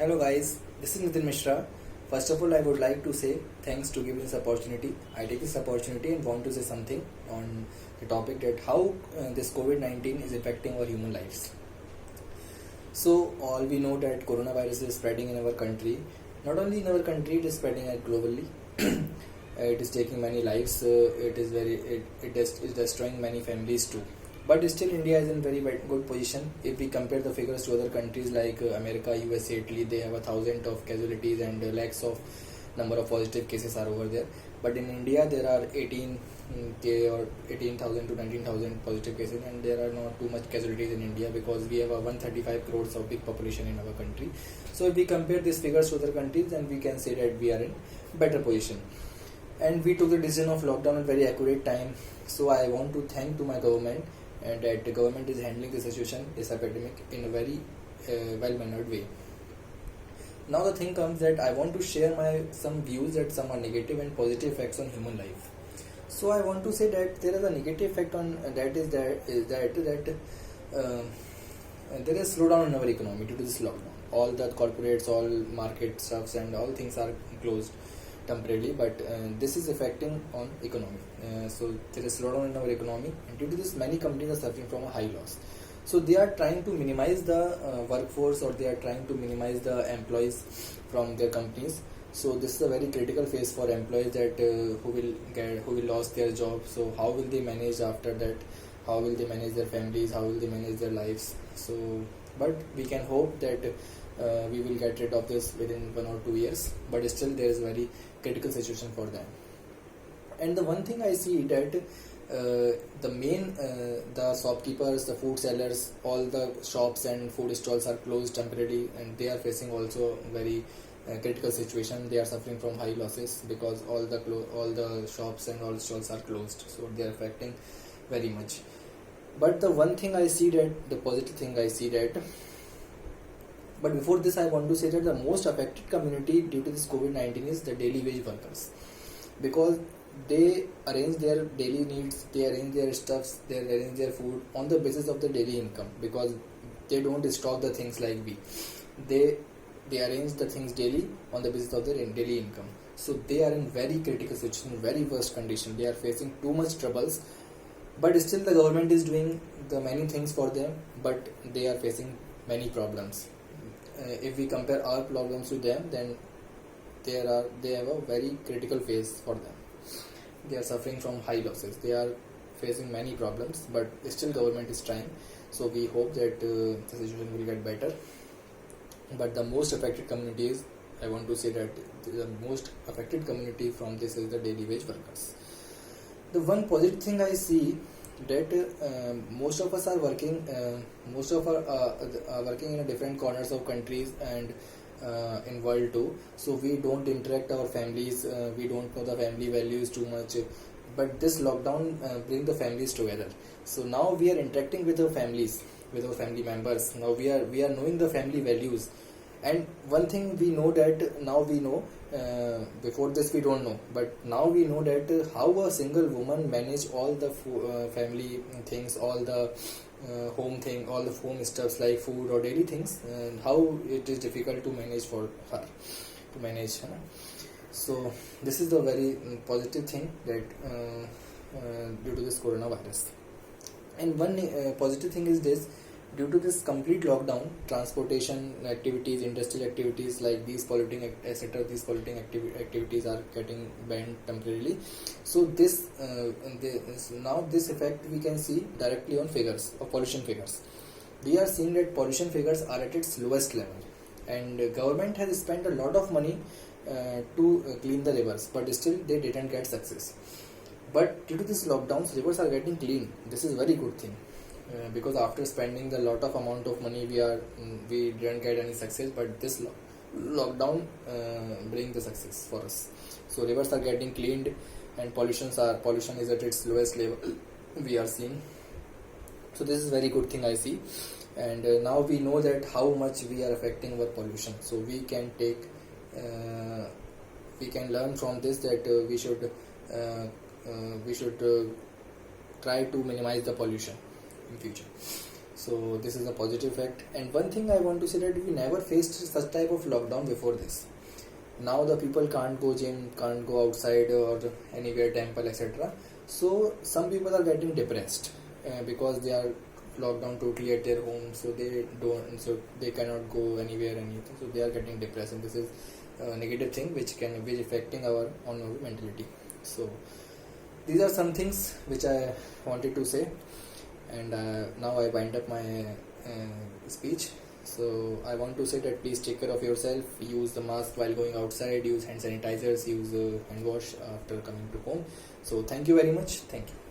Hello guys, this is Nitin Mishra. First of all, I would like to say thanks to giving this opportunity. I take this opportunity and want to say something on the topic that how this COVID-19 is affecting our human lives. So all we know that coronavirus is spreading in our country. Not only in our country, it is spreading globally. It is taking many lives. It is destroying many families too. But still, India is in good position. If we compare the figures to other countries like America, USA, Italy, they have 1,000 of casualties and lakhs of number of positive cases are over there. But in India, there are 18K or 18,000 to 19,000 positive cases, and there are not too much casualties in India because we have a 135 crores of big population in our country. So if we compare these figures to other countries, then we can say that we are in better position. And we took the decision of lockdown at very accurate time. So I want to thank to my government and that the government is handling the situation, this epidemic, in a very well-mannered way. Now the thing comes that I want to share some views that some are negative and positive effects on human life. So I want to say that there is a negative effect on that there is slowdown in our economy due to this lockdown. All the corporates, all market stuffs and all things are closed temporarily, but this is affecting on economy. So there is slowdown in our economy, and due to this many companies are suffering from a high loss. So they are trying to minimize the workforce, or they are trying to minimize the employees from their companies. So this is a very critical phase for employees that who will lose their job. So how will they manage after that? How will they manage their families? How will they manage their lives? So but we can hope that we will get rid of this within 1 or 2 years, but still there is a very critical situation for them. And the one thing I see that the shopkeepers, the food sellers, all the shops and food stalls are closed temporarily, and they are facing also very critical situation. They are suffering from high losses because all the shops and all stalls are closed, so they are affecting very much. But the one thing I see that the positive thing I see that but before this, I want to say that the most affected community due to this COVID-19 is the daily wage workers, because they arrange their daily needs, they arrange their stuffs, they arrange their food on the basis of the daily income, because they don't stock the things like we. They arrange the things daily on the basis of their daily income. So they are in very critical situation, very worst condition. They are facing too much troubles, but still the government is doing the many things for them, but they are facing many problems. If we compare our problems to them, then they have a very critical phase for them. They are suffering from high losses. They are facing many problems, but still government is trying. So we hope that the situation will get better. But the most affected community is, I want to say that the most affected community from this is the daily wage workers. The one positive thing I see that most of us are working, working in different corners of countries and in world too. So we don't interact our families, we don't know the family values too much. But this lockdown bring the families together. So now we are interacting with our families, with our family members. Now we are knowing the family values. And one thing we know that now we know, before this we don't know, but now we know that how a single woman manage all the family things, all the all the home stuffs like food or daily things, and how it is difficult to manage for her to manage. So this is the very positive thing that due to this coronavirus. And one positive thing is this: due to this complete lockdown, transportation activities, industrial activities like these polluting etc., these polluting activities are getting banned temporarily. So now this effect we can see directly on figures of pollution figures. We are seeing that pollution figures are at its lowest level, and government has spent a lot of money to clean the rivers, but still they didn't get success. But due to this lockdowns, rivers are getting clean. This is very good thing. Because after spending the lot of amount of money, we didn't get any success, but this lockdown bring the success for us. So rivers are getting cleaned, and pollution is at its lowest level we are seeing. So this is very good thing I see. And now we know that how much we are affecting our pollution. So we can learn from this that we should try to minimize the pollution in future. So this is a positive fact. And one thing I want to say, that we never faced such type of lockdown before this. Now the people can't go gym, can't go outside or anywhere, temple, etc. So some people are getting depressed because they are locked down totally at their home, so they cannot go anywhere, anything, so they are getting depressed, and this is a negative thing which can be affecting our mentality. So these are some things which I wanted to say, and now I wind up my speech. So I want to say that please take care of yourself, use the mask while going outside, use hand sanitizers, use hand wash after coming to home. So thank you very much. Thank you.